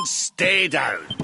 Stay down.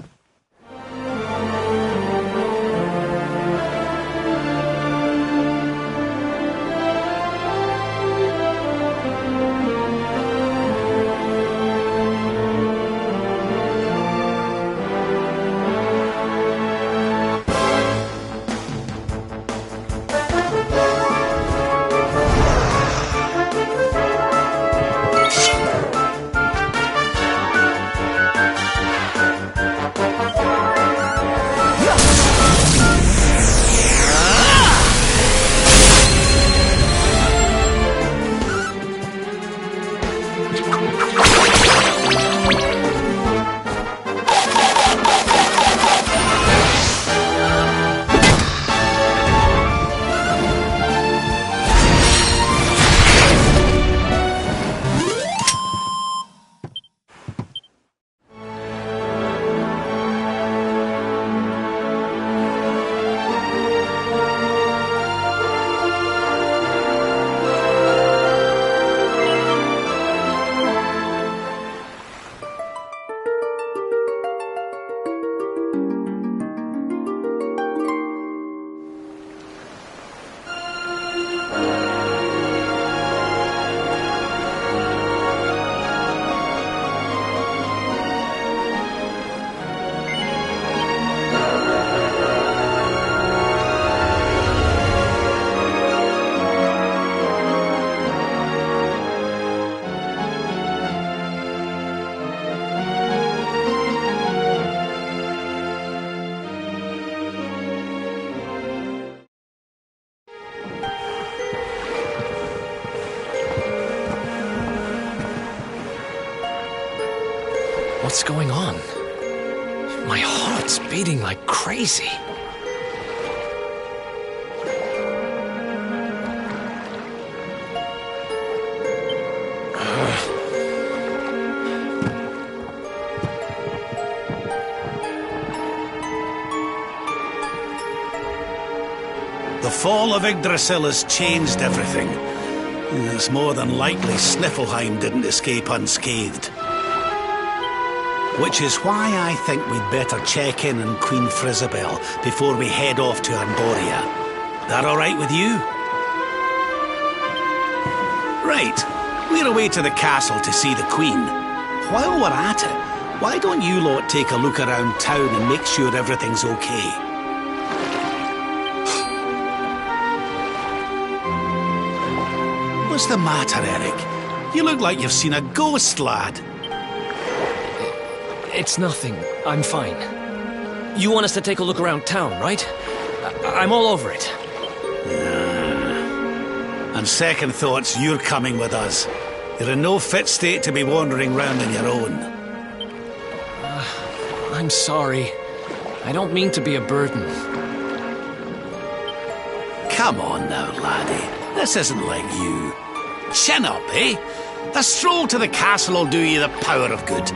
What's going on? My heart's beating like crazy. The fall of Yggdrasil has changed everything. It's more than likely Sniffleheim didn't escape unscathed. Which is why I think we'd better check in on Queen Frizzabel before we head off to Arborea. That all right with you? Right, we're away to the castle to see the Queen. While we're at it, why don't you lot take a look around town and make sure everything's okay? What's the matter, Eric? You look like you've seen a ghost, lad. It's nothing. I'm fine. You want us to take a look around town, right? I'm all over it. On second thoughts, you're coming with us. You're in no fit state to be wandering round on your own. I'm sorry. I don't mean to be a burden. Come on now, laddie. This isn't like you. Chin up, eh? A stroll to the castle will do you the power of good.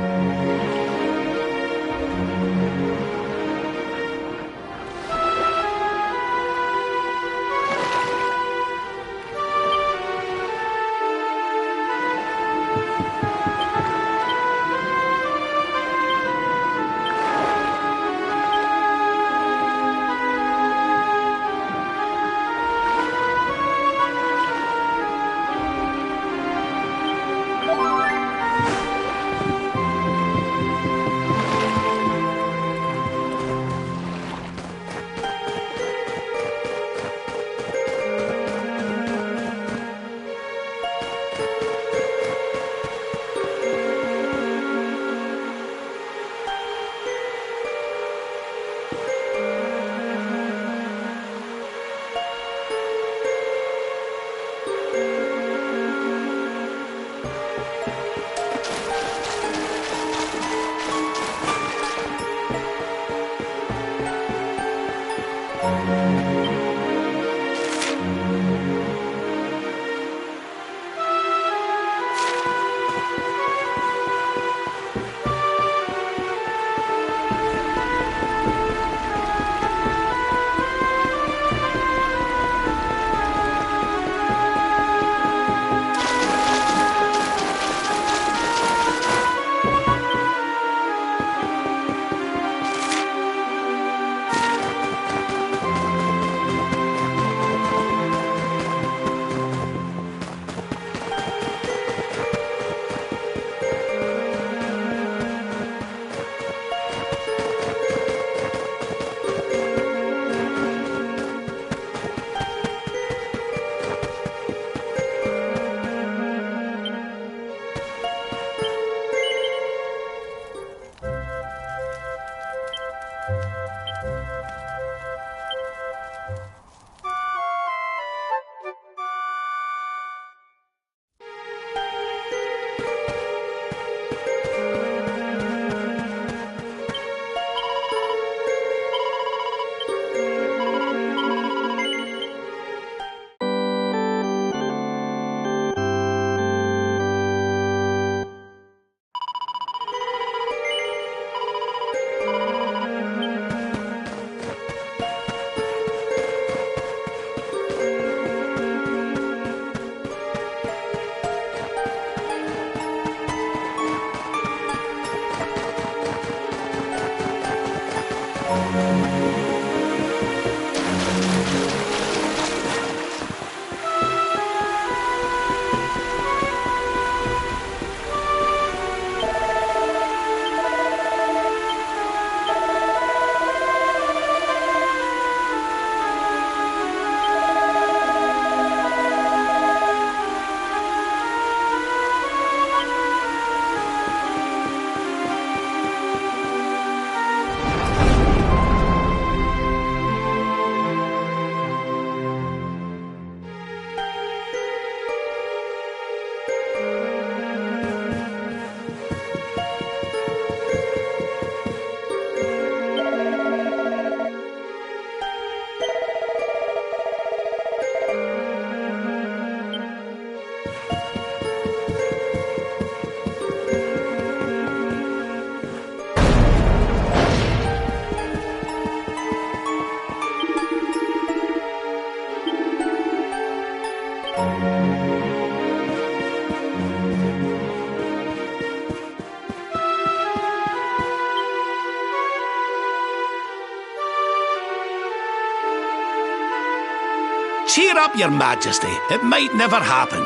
Cheer up, Your Majesty. It might never happen.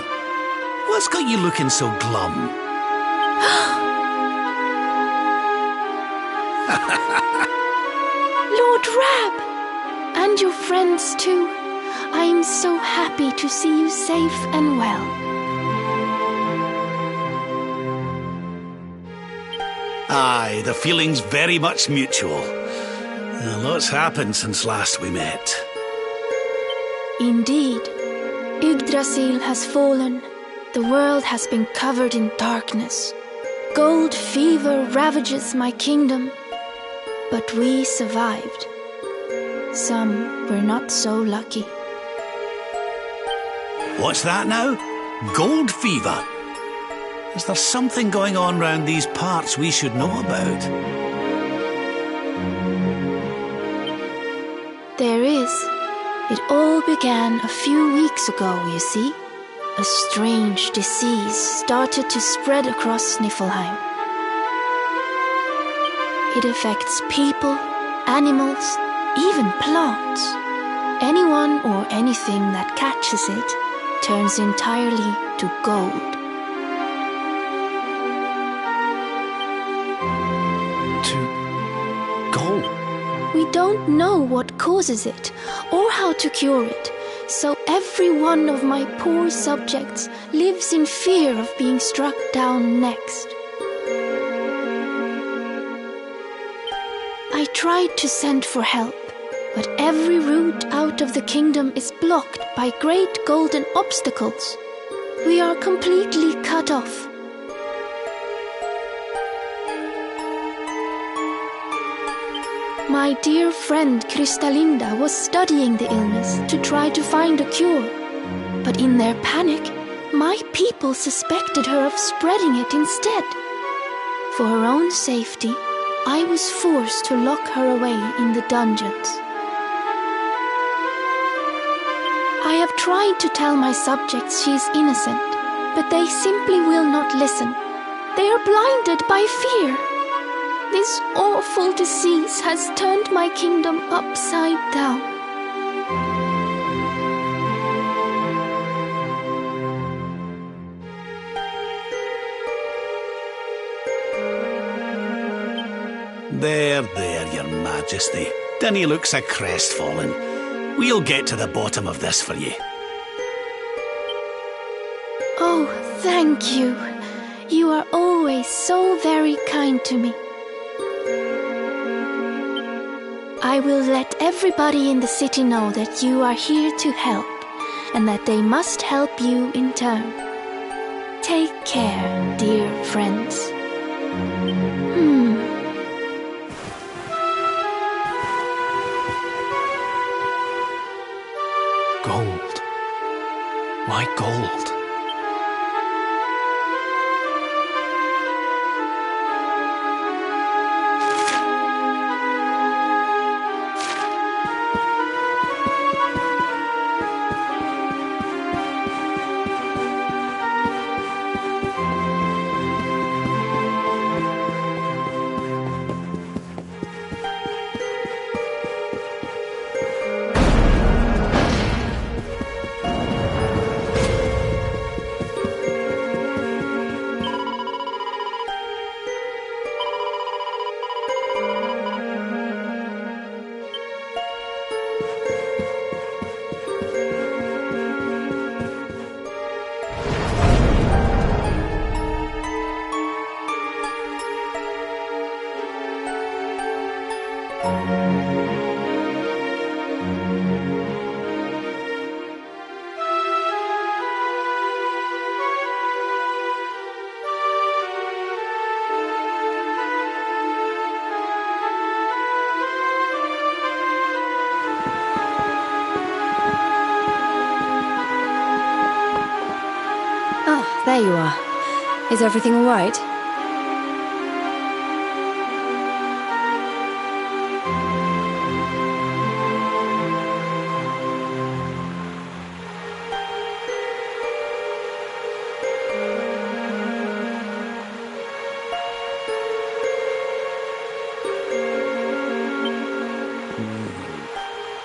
What's got you looking so glum? Lord Rab! And your friends too. I am so happy to see you safe and well. Aye, the feeling's very much mutual. Lots happened since last we met. Indeed. Yggdrasil has fallen. The world has been covered in darkness. Gold fever ravages my kingdom. But we survived. Some were not so lucky. What's that now? Gold fever? Is there something going on round these parts we should know about? There is. It all began a few weeks ago, you see. A strange disease started to spread across Niflheim. It affects people, animals, even plants. Anyone or anything that catches it turns entirely to gold. To gold? We don't know what causes it or how to cure it, so every one of my poor subjects lives in fear of being struck down next. I tried to send for help, but every route out of the kingdom is blocked by great golden obstacles. We are completely cut off. My dear friend Kristalinda was studying the illness to try to find a cure. But in their panic, my people suspected her of spreading it instead. For her own safety, I was forced to lock her away in the dungeons. I have tried to tell my subjects she is innocent, but they simply will not listen. They are blinded by fear. This awful disease has turned my kingdom upside down. There, Your Majesty. Dinny looks a crestfallen. We'll get to the bottom of this for you. Oh, thank you. You are always so very kind to me. I will let everybody in the city know that you are here to help, and that they must help you in turn. Take care, dear friends. Gold. Why gold? Oh, there you are. Is everything all right?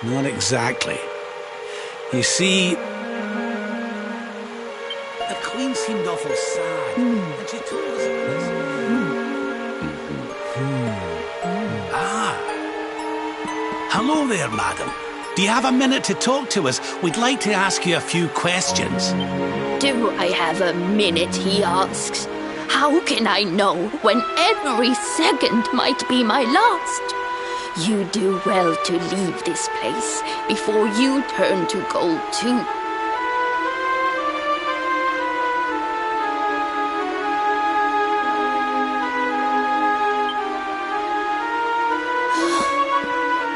Not exactly. You see, the Queen seemed awful sad, and she told us it was... Ah. Hello there, madam. Do you have a minute to talk to us? We'd like to ask you a few questions. Do I have a minute, he asks. How can I know when every second might be my last? You do well to leave this place before you turn to gold too.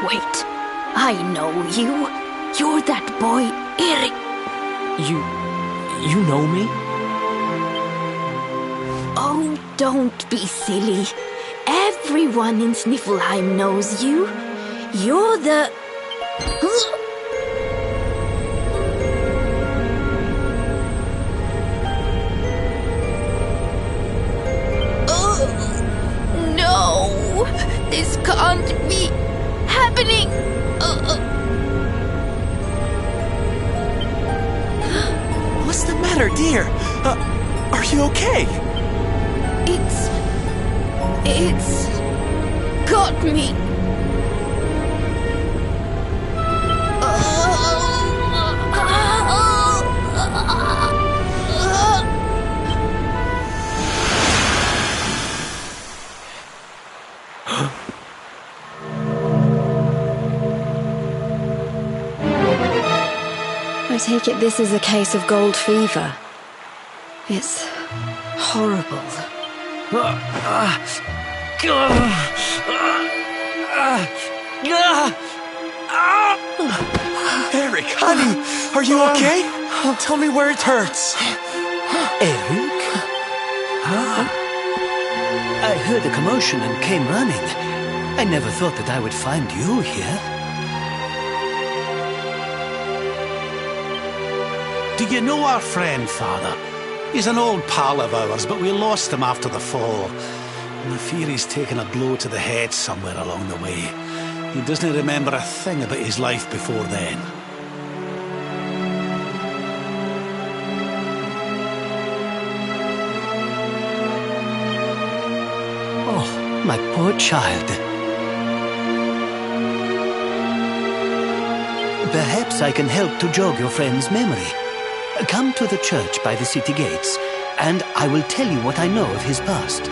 Wait, I know you. You're that boy, Eric. You know me? Oh, don't be silly. Everyone in Sniffelheim knows you. You're the... Oh, no! This can't be happening! What's the matter, dear? Are you okay? It's got me. I take it this is a case of gold fever. It's horrible. Eric, honey, are you okay? Tell me where it hurts. Eric? I heard a commotion and came running. I never thought that I would find you here. Do you know our friend, Father? He's an old pal of ours, but we lost him after the fall. And I fear he's taken a blow to the head somewhere along the way. He doesn't remember a thing about his life before then. Oh, my poor child. Perhaps I can help to jog your friend's memory. Come to the church by the city gates, and I will tell you what I know of his past.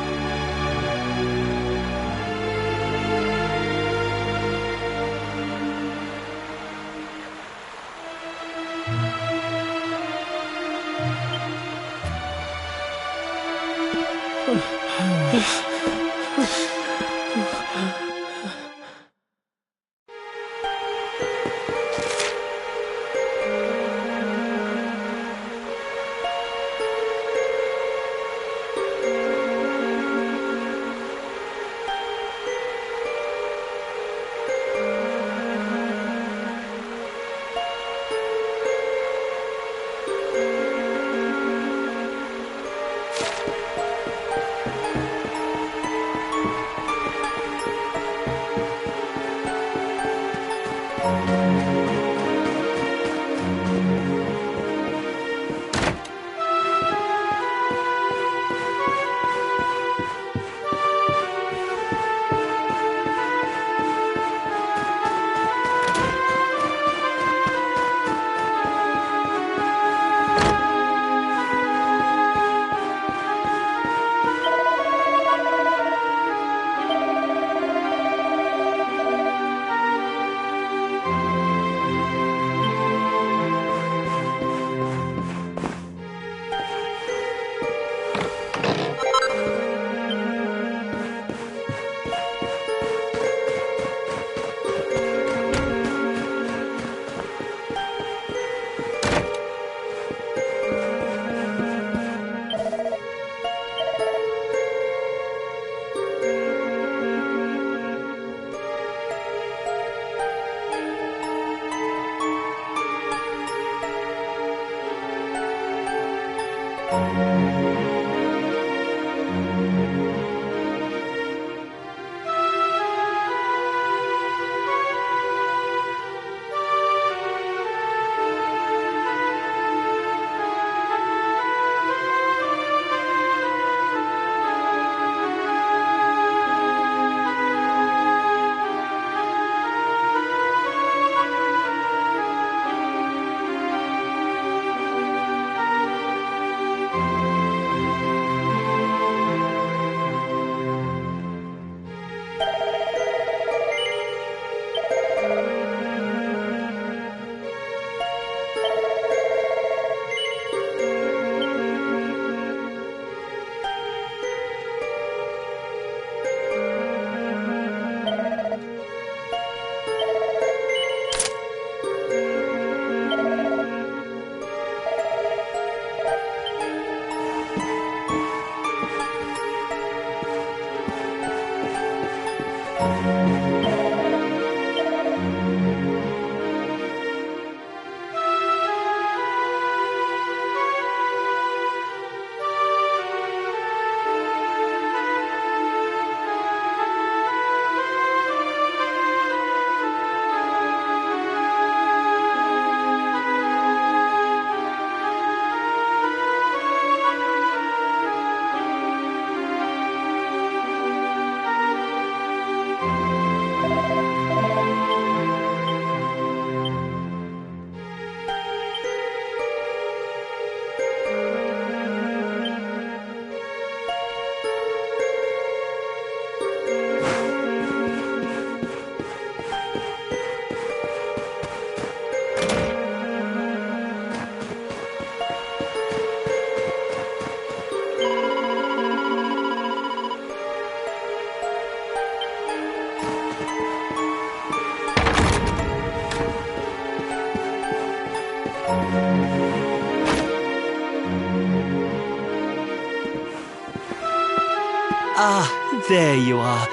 Ah, there you are.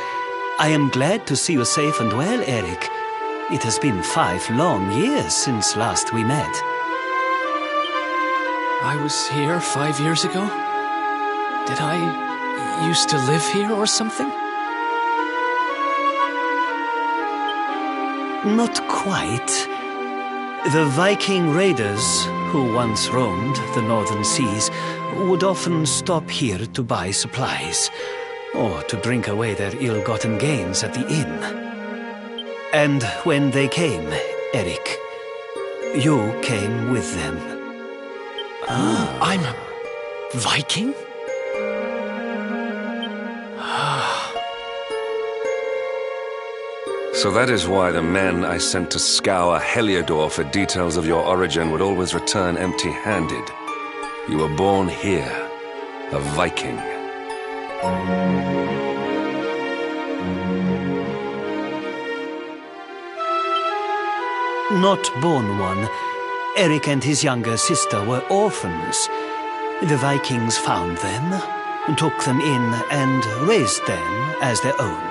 I am glad to see you safe and well, Eric. It has been 5 long years since last we met. I was here 5 years ago? Did I used to live here or something? Not quite. The Viking raiders, who once roamed the northern seas, would often stop here to buy supplies, or to drink away their ill-gotten gains at the inn. And when they came, Eric, you came with them. Ah, I'm a Viking? So that is why the men I sent to scour Heliodor for details of your origin would always return empty-handed. You were born here, a Viking. Not born one. Eric and his younger sister were orphans. The Vikings found them, took them in, and raised them as their own.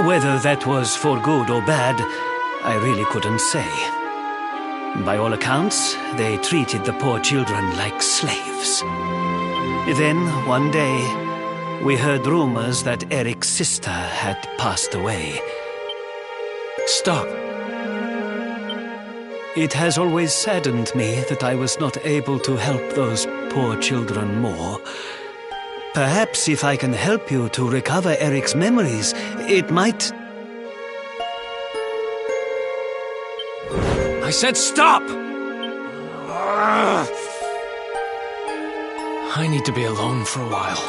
Whether that was for good or bad, I really couldn't say. By all accounts, they treated the poor children like slaves. Then, one day, we heard rumors that Eric's sister had passed away. Stop. It has always saddened me that I was not able to help those poor children more. Perhaps if I can help you to recover Eric's memories, it might... I said stop! I need to be alone for a while.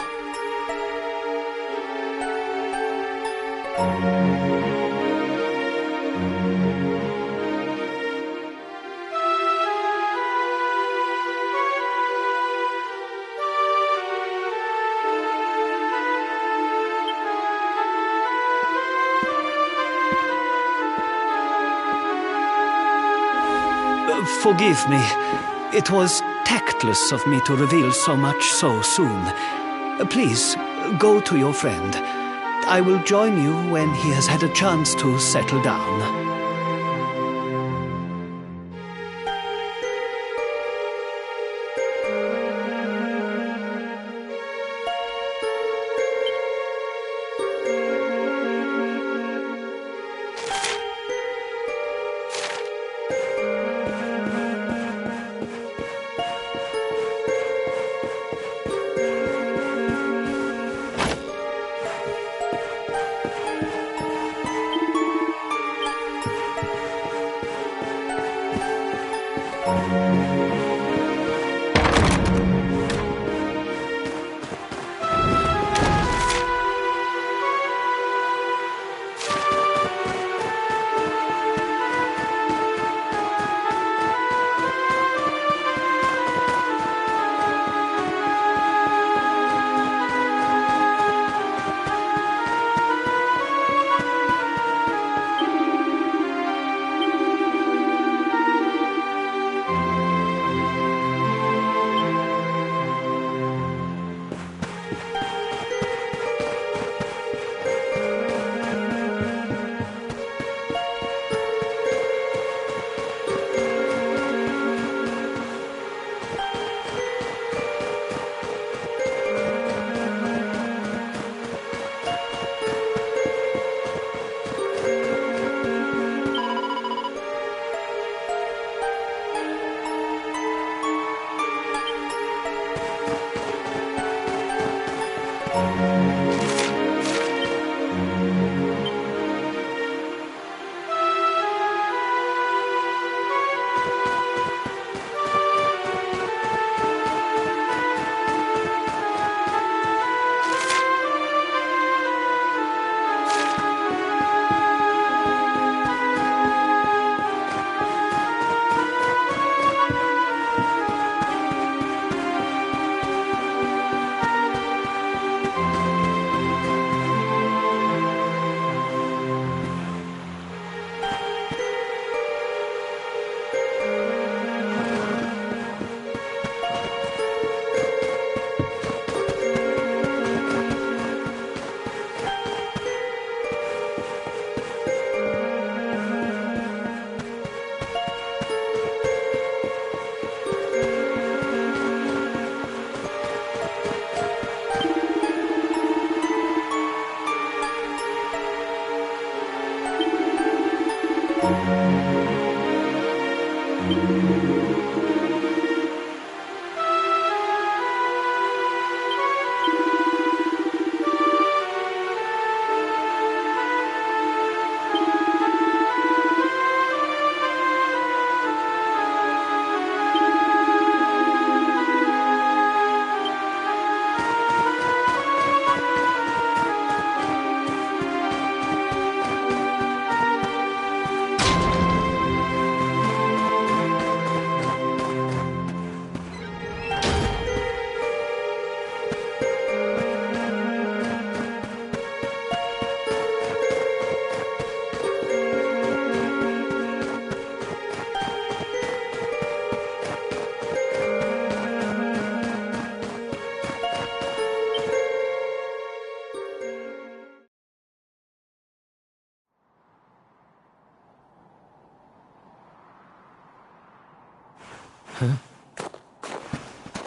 Forgive me. It was tactless of me to reveal so much so soon. Please, go to your friend. I will join you when he has had a chance to settle down.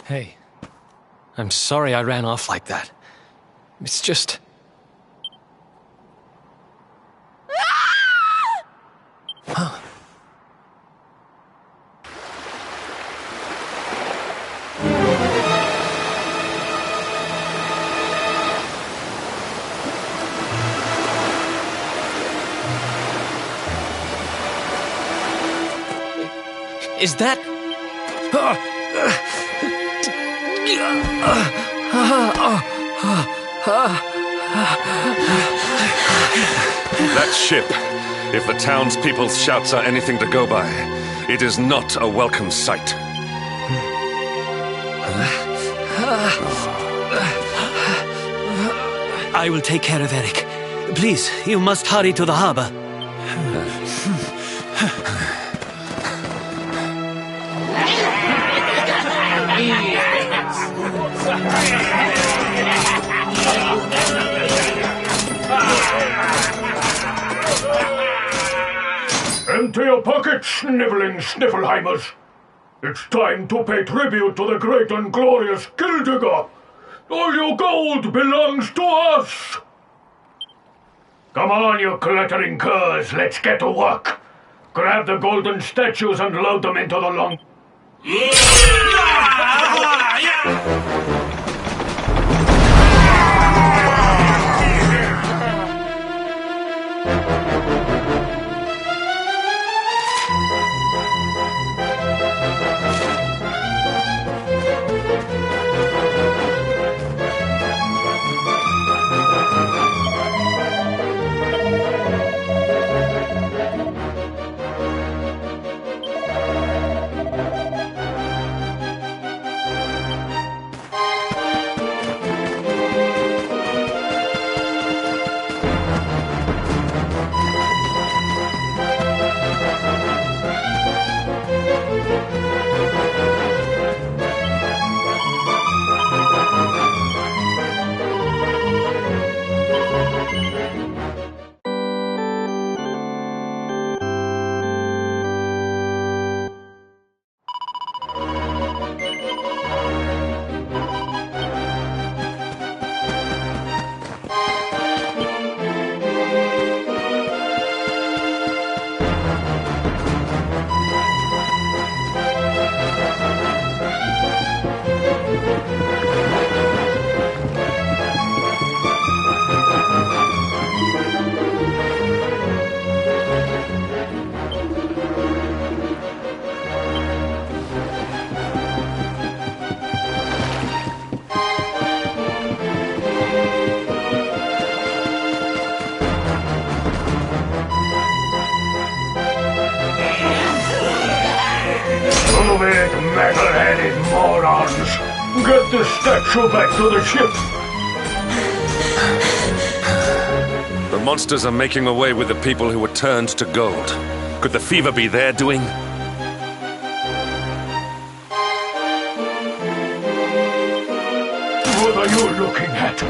Hey, I'm sorry I ran off like that. It's just... Huh. Is that... That ship, if the townspeople's shouts are anything to go by, it is not a welcome sight. I will take care of Eric. Please, you must hurry to the harbor. Empty your pockets, sniveling Sniffelheimers. It's time to pay tribute to the great and glorious Gildigger. All your gold belongs to us. Come on, you glittering curs, let's get to work. Grab the golden statues and load them into the long... ones! Get the statue back to the ship! The monsters are making away with the people who were turned to gold. Could the fever be their doing? What are you looking at?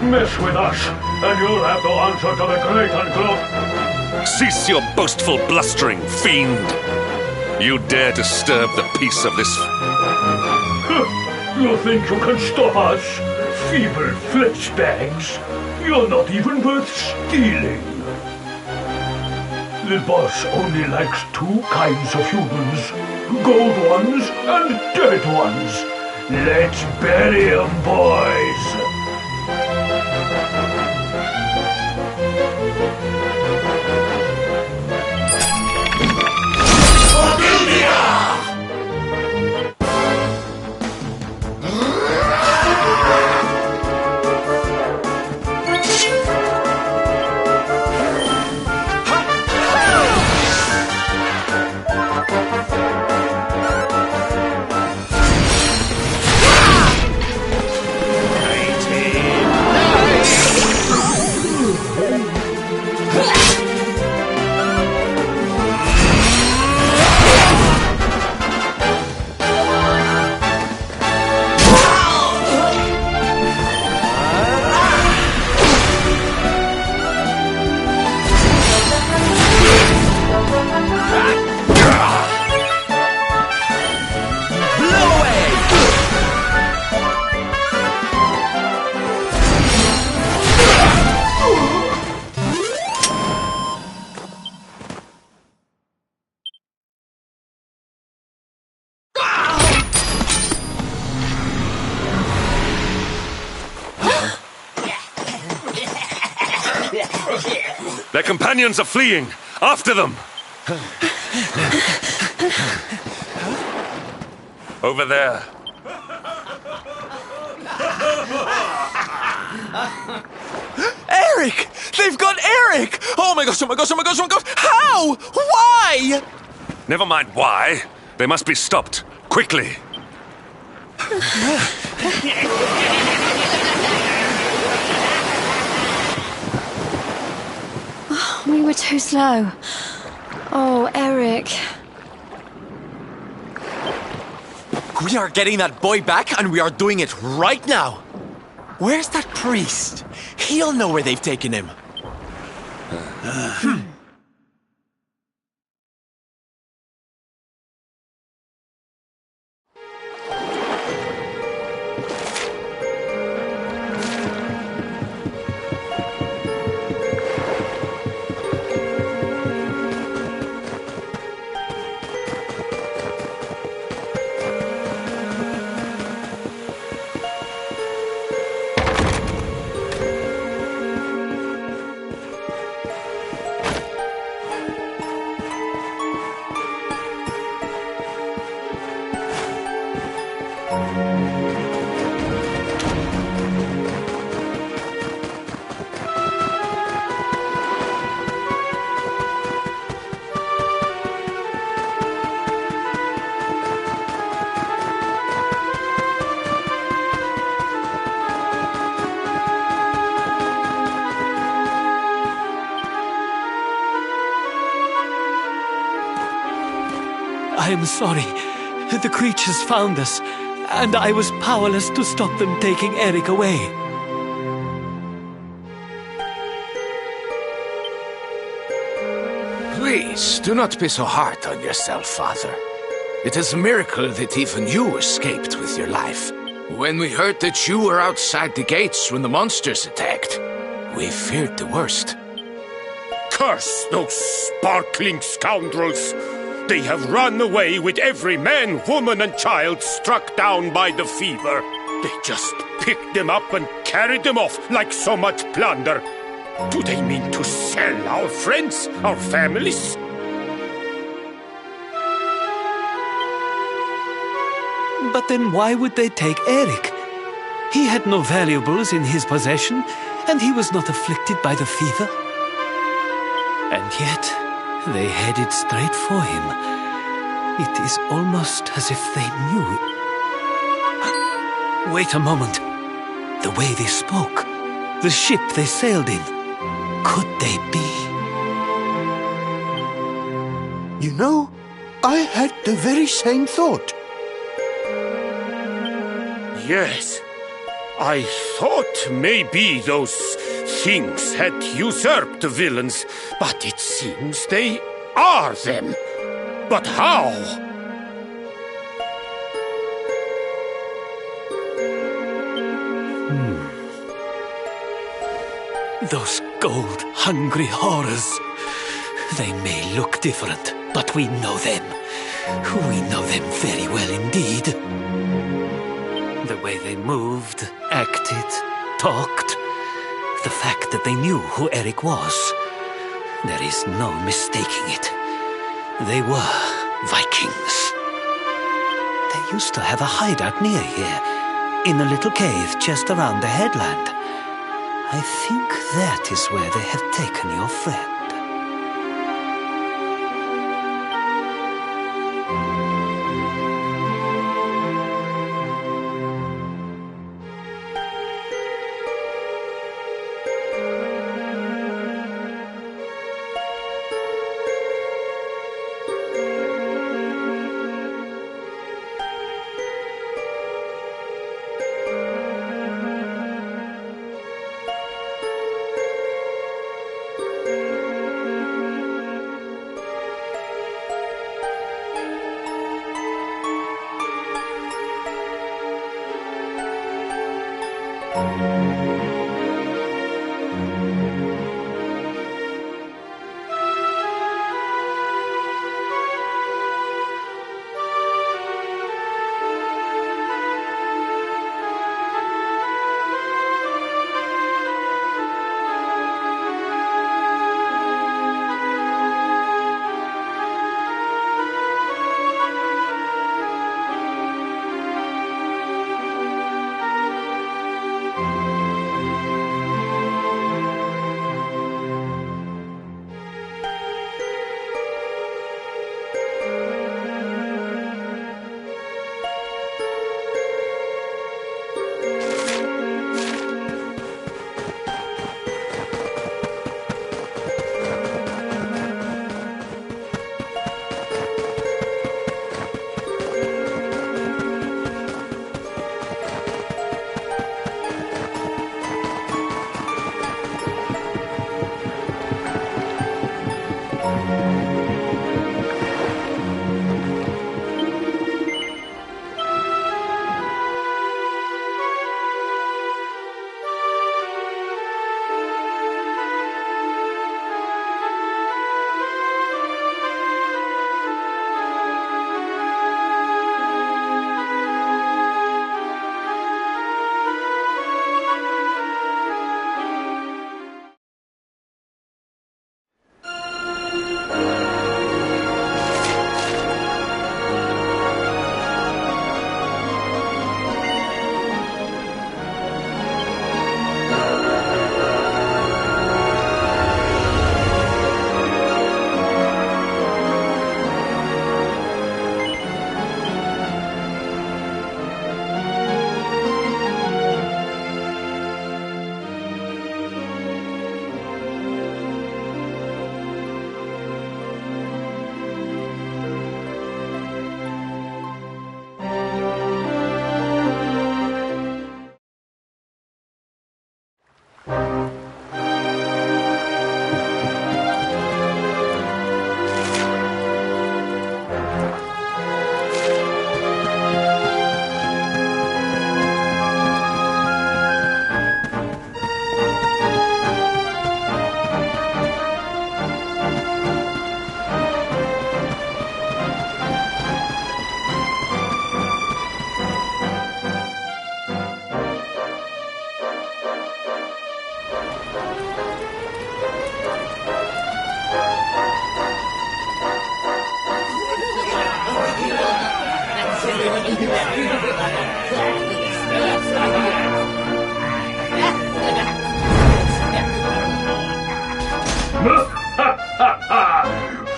Mess with us, and you'll have to answer to the great and glorious. Cease your boastful blustering, fiend! You dare disturb the peace of this... You think you can stop us? Feeble flesh bags? You're not even worth stealing. The boss only likes two kinds of humans. Gold ones and dead ones. Let's bury 'em, boys! Their companions are fleeing! After them! Over there. Eric! They've got Eric! Oh my gosh, oh my gosh, oh my gosh, oh my gosh! How? Why? Never mind why. They must be stopped. Quickly. We were too slow. Oh, Eric. We are getting that boy back, and we are doing it right now. Where's that priest? He'll know where they've taken him. I am sorry. The creatures found us, and I was powerless to stop them taking Eric away. Please, do not be so hard on yourself, Father. It is a miracle that even you escaped with your life. When we heard that you were outside the gates when the monsters attacked, we feared the worst. Curse those sparkling scoundrels! They have run away with every man, woman, and child struck down by the fever. They just picked them up and carried them off like so much plunder. Do they mean to sell our friends, our families? But then why would they take Eric? He had no valuables in his possession, and he was not afflicted by the fever. And yet, they headed straight for him. It is almost as if they knew it. Wait a moment. The way they spoke, the ship they sailed in, could they be? You know, I had the very same thought. Yes. I thought maybe those things had usurped the villains, but it seems they are them. But how? Those gold-hungry horrors. They may look different, but we know them. We know them very well indeed. The way they moved, acted, talked. The fact that they knew who Eric was. There is no mistaking it. They were Vikings. They used to have a hideout near here, in a little cave just around the headland. I think that is where they have taken your friend.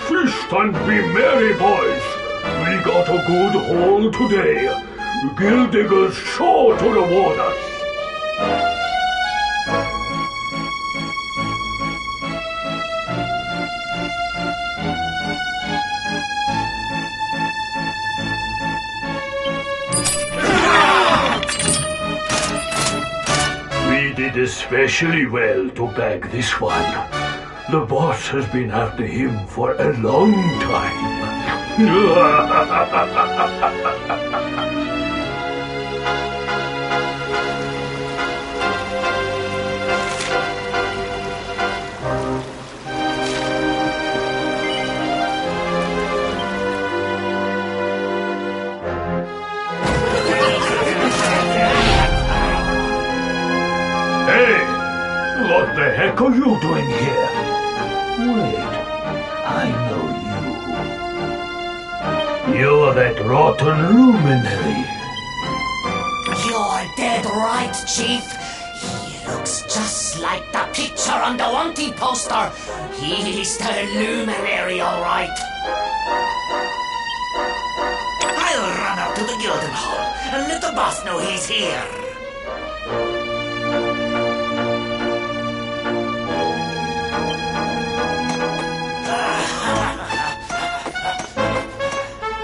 Feast and be merry, boys. We got a good haul today. Gildigers sure to reward us. We did especially well to bag this one. The boss has been after him for a long time. Hey, what the heck are you doing here? Wait, I know you. You're that rotten luminary. You're dead right, Chief. He looks just like the picture on the wanted poster. He's the luminary, all right. I'll run up to the Gilden Hall and let the boss know he's here.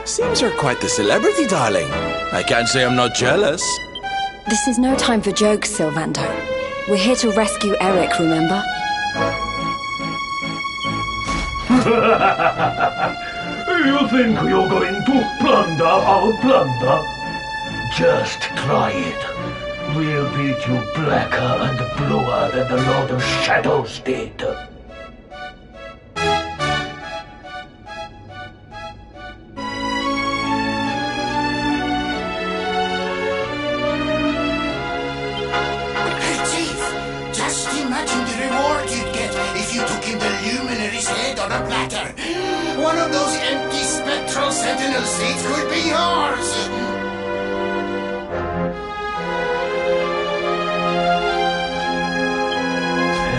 Seems you're quite the celebrity, darling. I can't say I'm not jealous. This is no time for jokes, Sylvando. We're here to rescue Eric, remember? You think you're going to plunder our plunder? Just try it. We'll beat you blacker and bluer than the Lord of Shadows did. One of those empty spectral sentinel seats could be yours!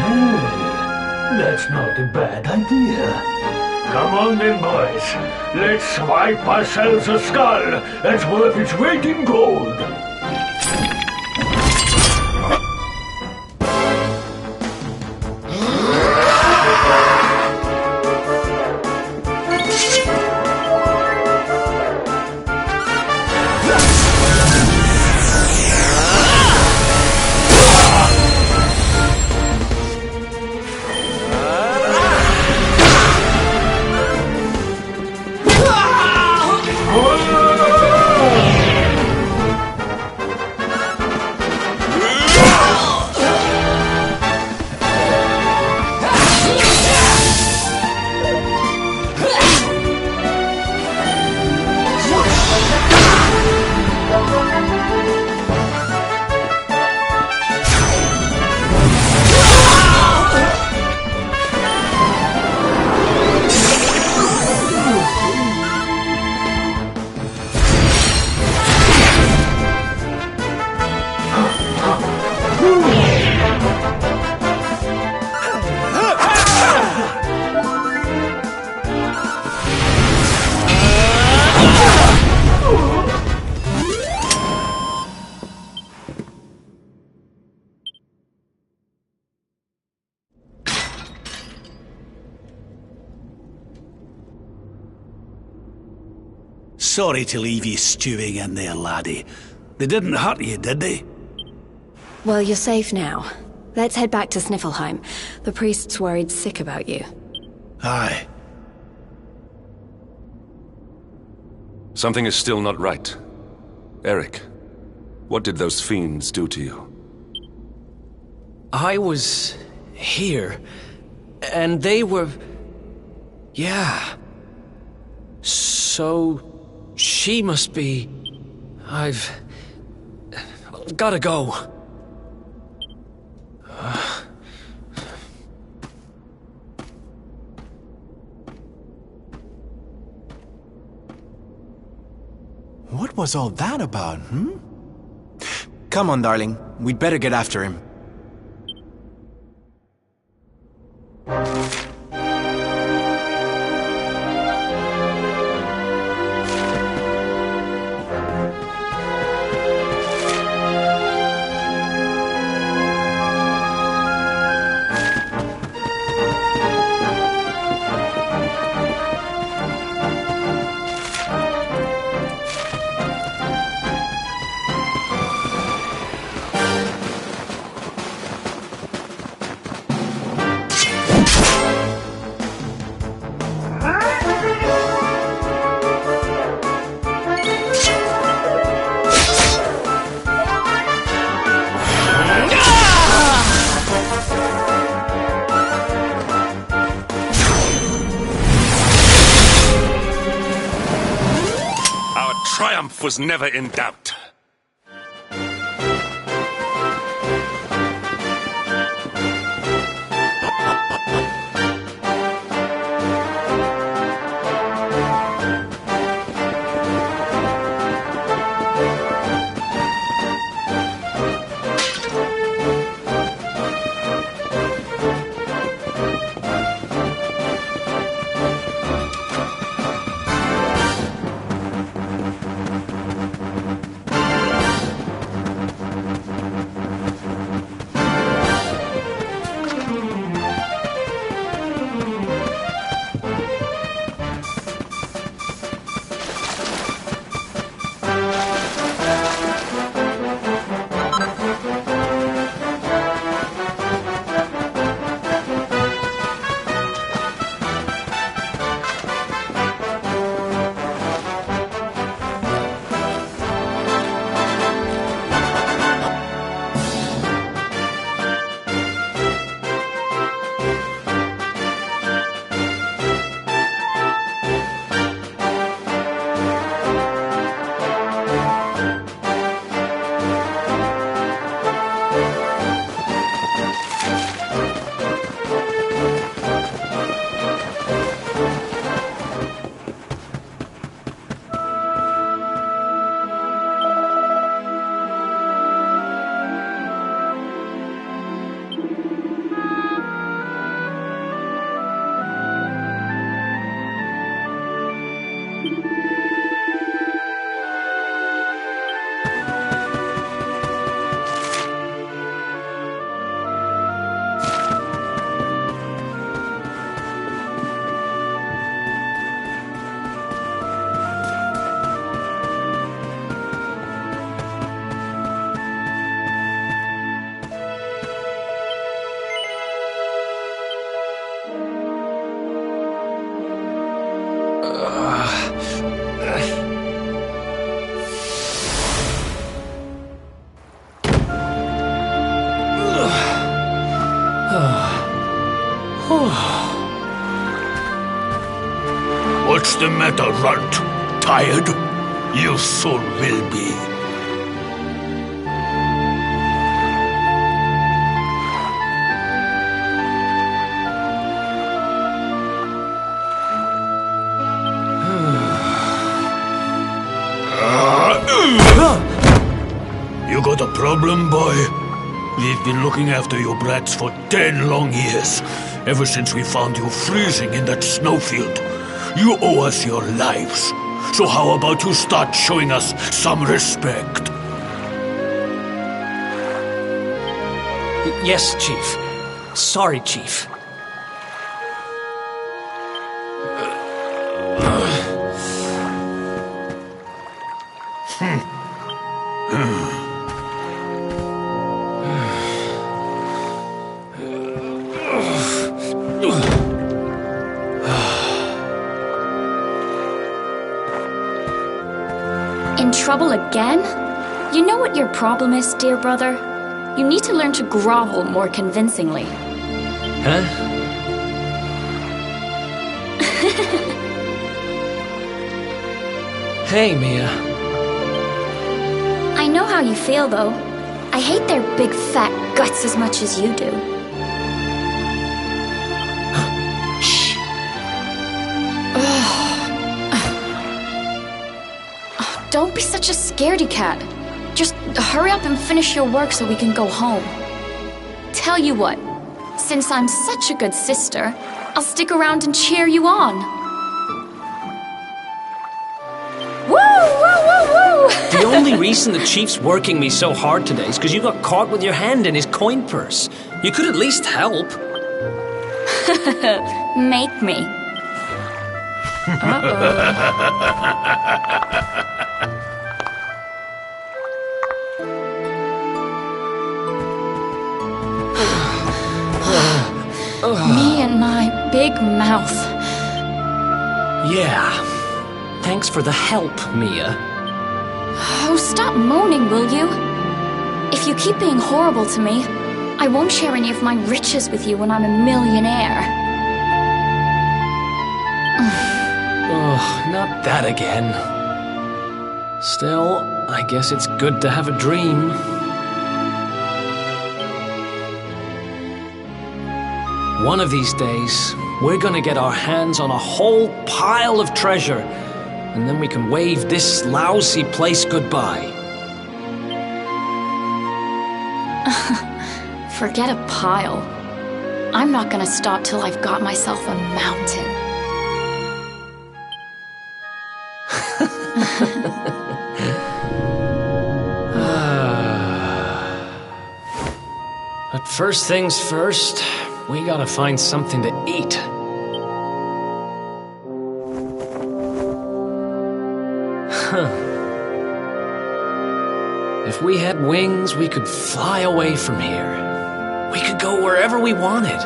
Hey, that's not a bad idea. Come on then, boys. Let's swipe ourselves a skull that's worth its weight in gold. Sorry to leave you stewing in there, laddie. They didn't hurt you, did they? Well, you're safe now. Let's head back to Sniffelheim. The priest's worried sick about you. Aye. Something is still not right. Eric, what did those fiends do to you? I was here, and they were... Yeah. So... she must be... I've gotta go. What was all that about, Come on, darling. We'd better get after him. chief was never in doubt. What's the matter, Runt? Tired? You soon will be. You got a problem, boy? We've been looking after you brats for 10 long years, ever since we found you freezing in that snowfield. You owe us your lives, so how about you start showing us some respect? Yes, Chief. Sorry, Chief. In trouble again? You know what your problem is, dear brother? You need to learn to grovel more convincingly. Huh? Hey, Mia. I know how you feel, though. I hate their big fat guts as much as you do. Shh. Don't be such a scaredy cat. Just hurry up and finish your work so we can go home. Tell you what, since I'm such a good sister, I'll stick around and cheer you on. Woo! Woo! Woo! Woo! The only reason the Chief's working me so hard today is because you got caught with your hand in his coin purse. You could at least help. Make me. Me and my big mouth. Yeah. Thanks for the help, Mia. Oh, stop moaning, will you? If you keep being horrible to me, I won't share any of my riches with you when I'm a millionaire. Oh, not that again. Still, I guess it's good to have a dream. One of these days, we're gonna get our hands on a whole pile of treasure, and then we can wave this lousy place goodbye. Forget a pile. I'm not gonna stop till I've got myself a mountain. But first things first, we gotta find something to eat. If we had wings, we could fly away from here. We could go wherever we wanted.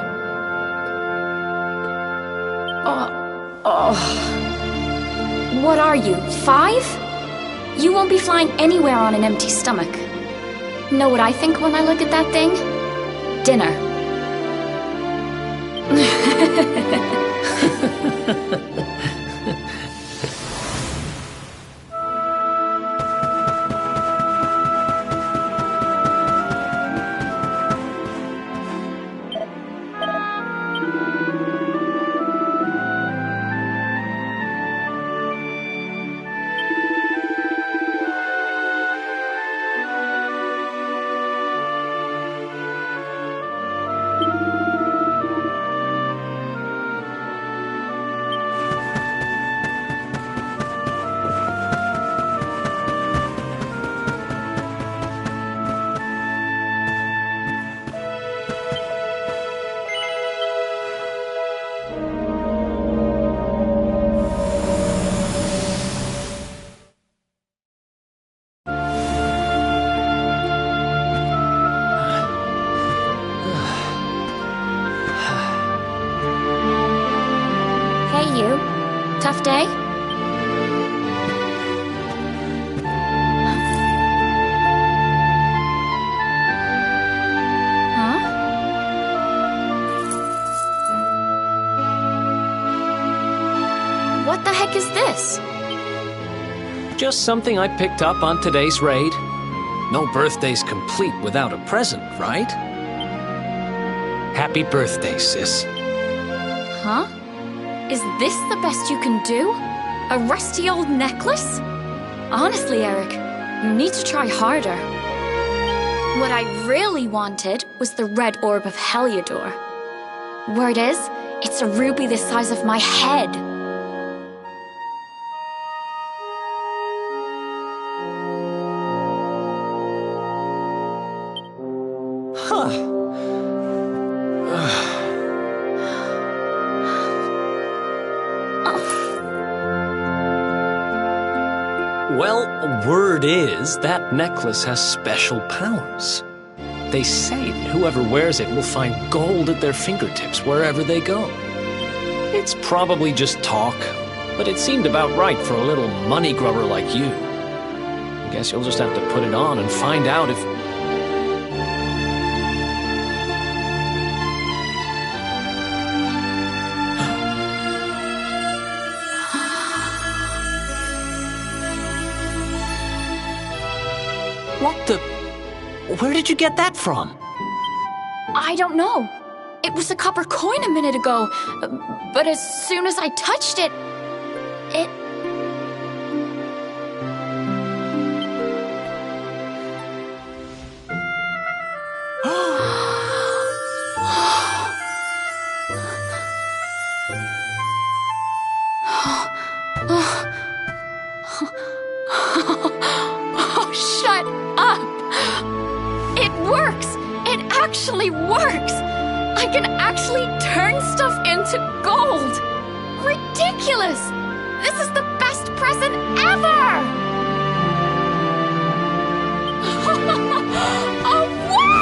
What are you, 5? You won't be flying anywhere on an empty stomach. Know what I think when I look at that thing? Dinner. Tough day? Huh? What the heck is this? Just something I picked up on today's raid. No birthday's complete without a present, right? Happy birthday, sis. Huh? Is this the best you can do? A rusty old necklace? Honestly, Eric, you need to try harder. What I really wanted was the red orb of Heliodor. Word is, it's a ruby the size of my head. Huh. Well, word is that necklace has special powers. They say that whoever wears it will find gold at their fingertips wherever they go. It's probably just talk, but it seemed about right for a little money grubber like you. I guess you'll just have to put it on and find out if... What the... Where did you get that from? I don't know. It was a copper coin a minute ago, but as soon as I touched it, it... Shut up! It works! It actually works! I can actually turn stuff into gold! Ridiculous! This is the best present ever! Oh, wow!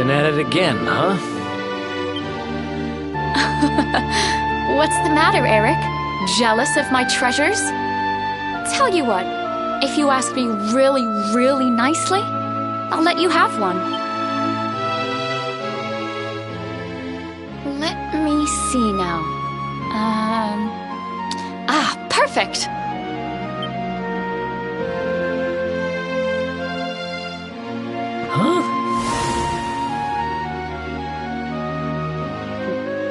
been at it again, huh? What's the matter, Eric? Jealous of my treasures? Tell you what, if you ask me really, really nicely, I'll let you have one. Let me see now. Perfect! Huh?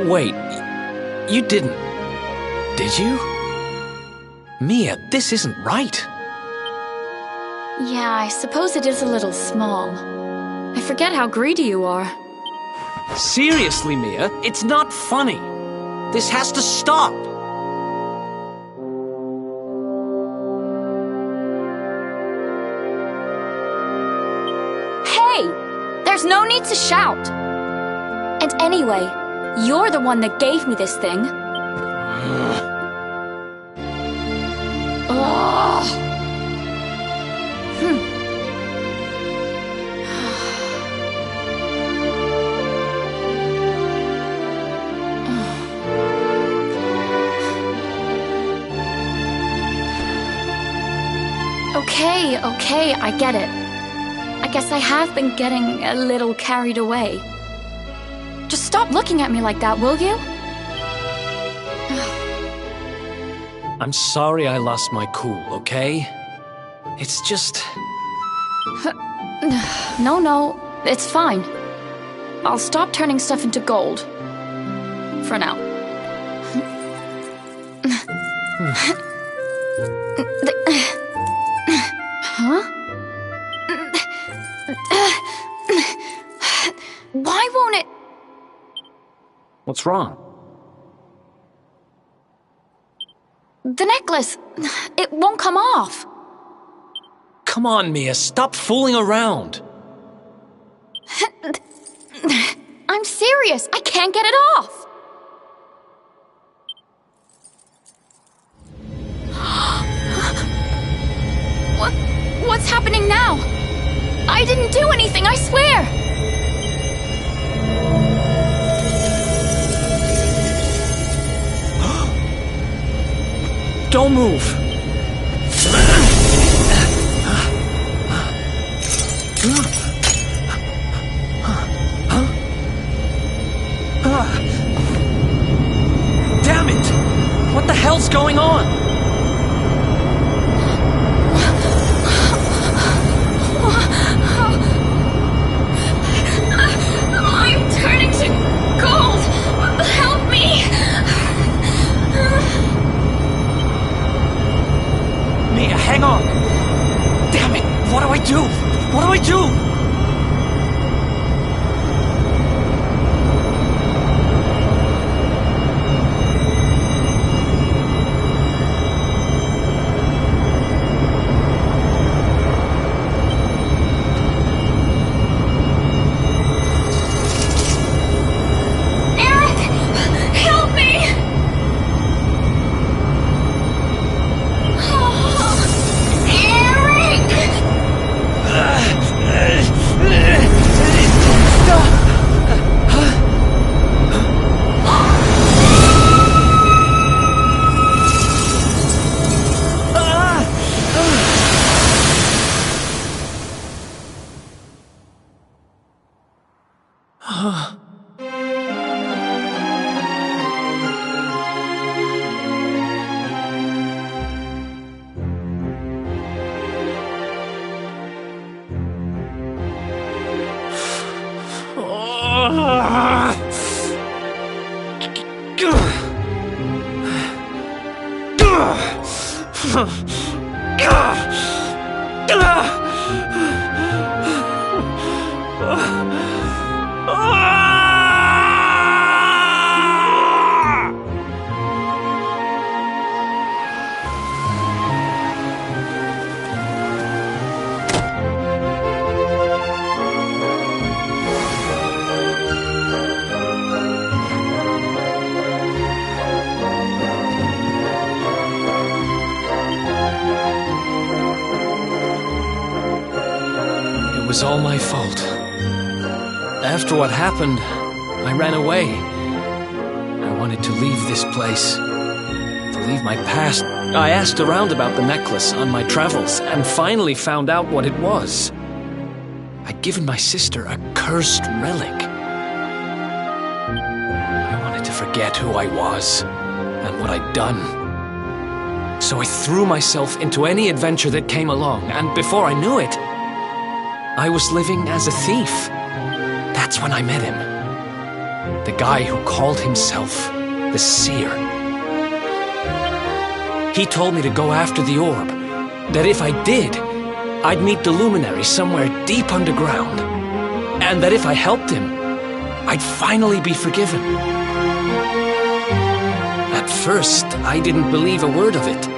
Wait, you didn't... Did you? Mia, this isn't right. Yeah, I suppose it is a little small. I forget how greedy you are. Seriously, Mia, it's not funny. This has to stop. Hey! There's no need to shout. And anyway, you're the one that gave me this thing. Okay, I get it. I guess I have been getting a little carried away. Just stop looking at me like that, will you? I'm sorry I lost my cool, okay? It's just... No, it's fine. I'll stop turning stuff into gold. For now. Huh? Why won't it... What's wrong? The necklace... It won't come off. Come on, Mia, stop fooling around. I'm serious. I can't get it off. What's happening now? I didn't do anything, I swear! Don't move! Damn it! What the hell's going on? I'm turning to gold! Help me! Mia, hang on! Damn it! What do I do? What do I do? It was all my fault. after what happened, I ran away. I wanted to leave this place, to leave my past. I asked around about the necklace on my travels, and finally found out what it was. I'd given my sister a cursed relic. I wanted to forget who I was, and what I'd done. So I threw myself into any adventure that came along, and before I knew it, I was living as a thief. That's when I met him. The guy who called himself the Seer. He told me to go after the orb, that if I did, I'd meet the luminary somewhere deep underground, and that if I helped him, I'd finally be forgiven. At first, I didn't believe a word of it.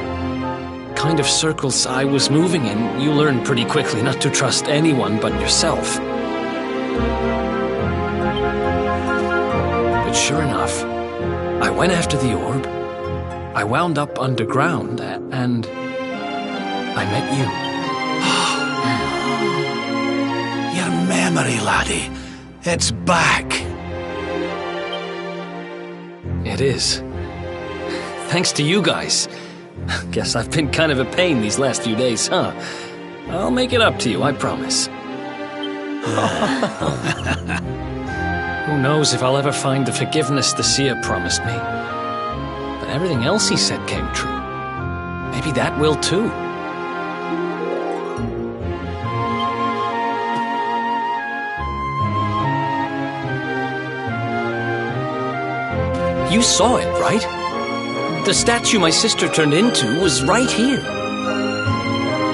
Kind of circles I was moving in, you learn pretty quickly not to trust anyone but yourself. But sure enough, I went after the orb, I wound up underground, and I met you. Your memory, laddie. It's back. It is. Thanks to you guys. Guess I've been kind of a pain these last few days, huh? I'll make it up to you, I promise. Who knows if I'll ever find the forgiveness the seer promised me. But everything else he said came true. Maybe that will too. You saw it, right? The statue my sister turned into was right here.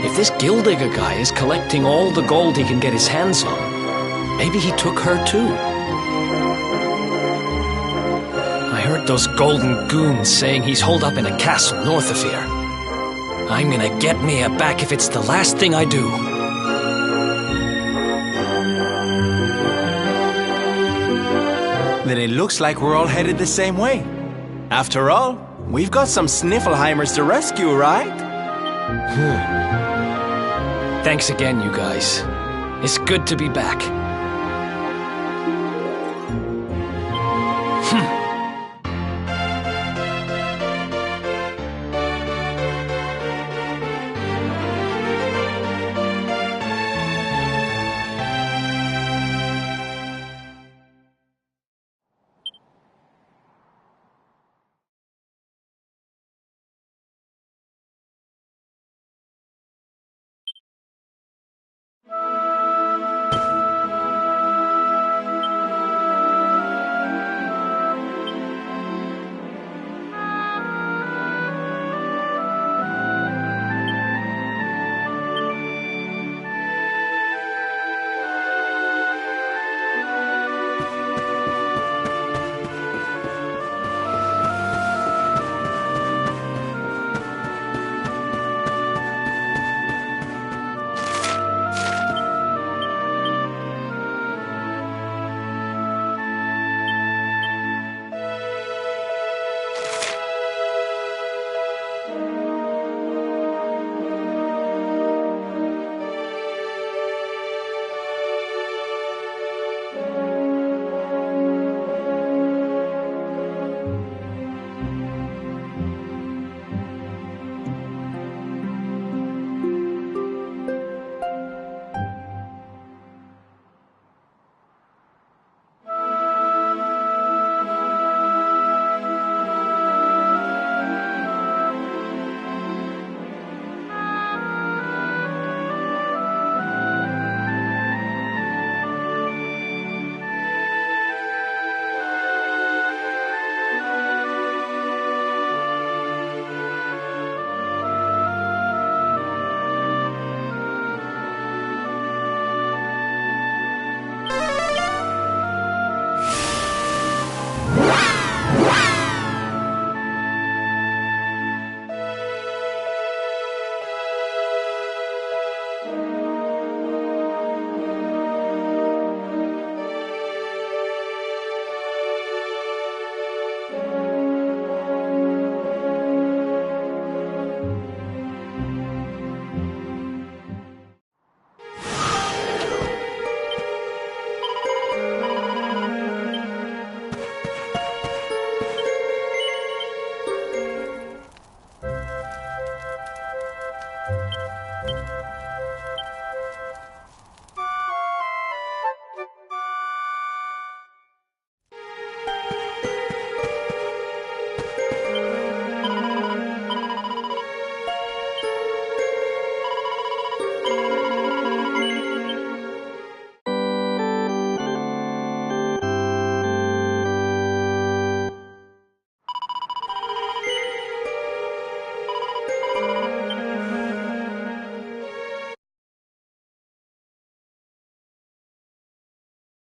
If this Gildigger guy is collecting all the gold he can get his hands on, maybe he took her too. I heard those golden goons saying he's holed up in a castle north of here. I'm gonna get Mia back if it's the last thing I do. Then it looks like we're all headed the same way. After all, we've got some Sniffelheimers to rescue, right? Thanks again, you guys. It's good to be back.